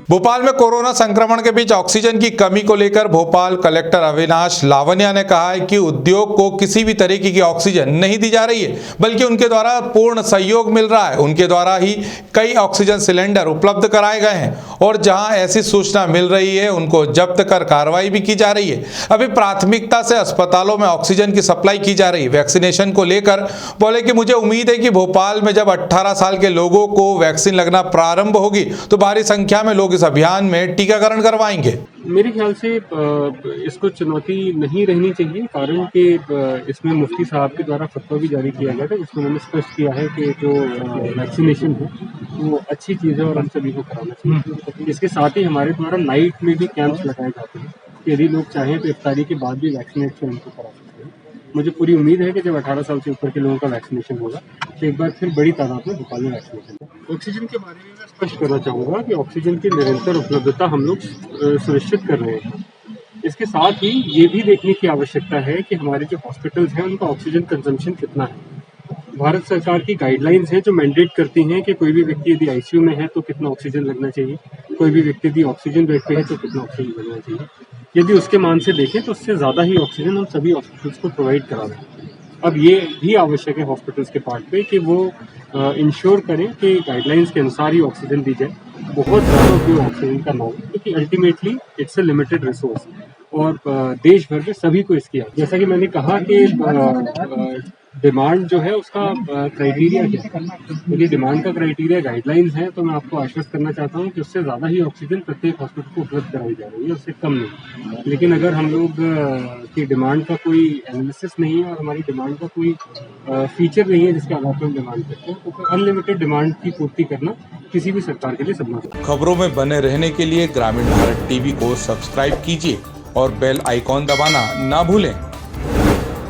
भोपाल में कोरोना संक्रमण के बीच ऑक्सीजन की कमी को लेकर भोपाल कलेक्टर अविनाश लावनिया ने कहा है कि उद्योग को किसी भी तरीके की ऑक्सीजन नहीं दी जा रही है, बल्कि उनके द्वारा पूर्ण सहयोग मिल रहा है। उनके द्वारा ही कई ऑक्सीजन सिलेंडर उपलब्ध कराए गए हैं और जहां ऐसी सूचना मिल रही है उनको जब्त कर कार्रवाई भी की जा रही है। अभी प्राथमिकता से अस्पतालों में ऑक्सीजन की सप्लाई की जा रही है। वैक्सीनेशन को लेकर बोले कि मुझे उम्मीद है कि भोपाल में जब 18 साल के लोगों को वैक्सीन लगना प्रारंभ होगी तो भारी संख्या में लोग इस अभियान में टीकाकरण करवाएंगे। मेरे ख्याल से इसको चुनौती नहीं रहनी चाहिए, कारण कि इसमें मुफ्ती साहब के द्वारा फतवा भी जारी किया गया था, जिसमें उन्होंने स्पष्ट किया है कि जो वैक्सीनेशन है वो अच्छी चीज़ है और हम सभी को कराना चाहिए। इसके साथ ही हमारे द्वारा नाइट में भी कैंप्स लगाए जाते हैं कि यदि लोग चाहें तो इफ्तारी के बाद भी वैक्सीनेशन उनको करा सकते हैं। मुझे पूरी उम्मीद है कि जब 18 साल से ऊपर के लोगों का वैक्सीनेशन होगा तो एक बार फिर बड़ी तादाद में भोपाल में वैक्सीनेशन होगा। ऑक्सीजन के बारे में मैं स्पष्ट करना चाहूँगा कि ऑक्सीजन की निरंतर उपलब्धता हम लोग सुनिश्चित कर रहे हैं। इसके साथ ही ये भी देखने की आवश्यकता है कि हमारे जो हॉस्पिटल्स हैं उनका ऑक्सीजन कंजम्पशन कितना है। भारत सरकार की गाइडलाइंस हैं जो मैंडेट करती हैं कि कोई भी व्यक्ति यदि आईसीयू में है तो कितना ऑक्सीजन लगना चाहिए, कोई भी व्यक्ति यदि ऑक्सीजन बेड पे है तो कितना ऑक्सीजन लगना चाहिए। यदि उसके मान से देखें तो उससे ज़्यादा ही ऑक्सीजन हम सभी हॉस्पिटल्स को प्रोवाइड करा रहे हैं। अब ये भी आवश्यक है हॉस्पिटल्स के पार्ट पे कि वो इंश्योर करें कि गाइडलाइंस के अनुसार ही ऑक्सीजन दी जाए, बहुत ज़्यादा उपयोग ऑक्सीजन का ना हो, क्योंकि ultimately it's a limited resource और देश भर में सभी को इसकी, जैसा कि मैंने कहा कि डिमांड जो है उसका क्राइटेरिया क्या है, यदि डिमांड का क्राइटेरिया गाइडलाइंस है तो मैं आपको आश्वस्त करना चाहता हूँ कि उससे ज़्यादा ही ऑक्सीजन प्रत्येक हॉस्पिटल को उपलब्ध कराई जा रही है, उससे कम नहीं। लेकिन अगर हम लोग की डिमांड का कोई एनालिसिस नहीं है और हमारी डिमांड का कोई फीचर नहीं है जिसके आधार पर हम डिमांड करते हैं, तो अनलिमिटेड डिमांड की पूर्ति करना किसी भी सरकार के लिए संभव है। खबरों में बने रहने के लिए ग्रामीण भारत टीवी को सब्सक्राइब कीजिए और बेल आइकॉन दबाना ना भूलें।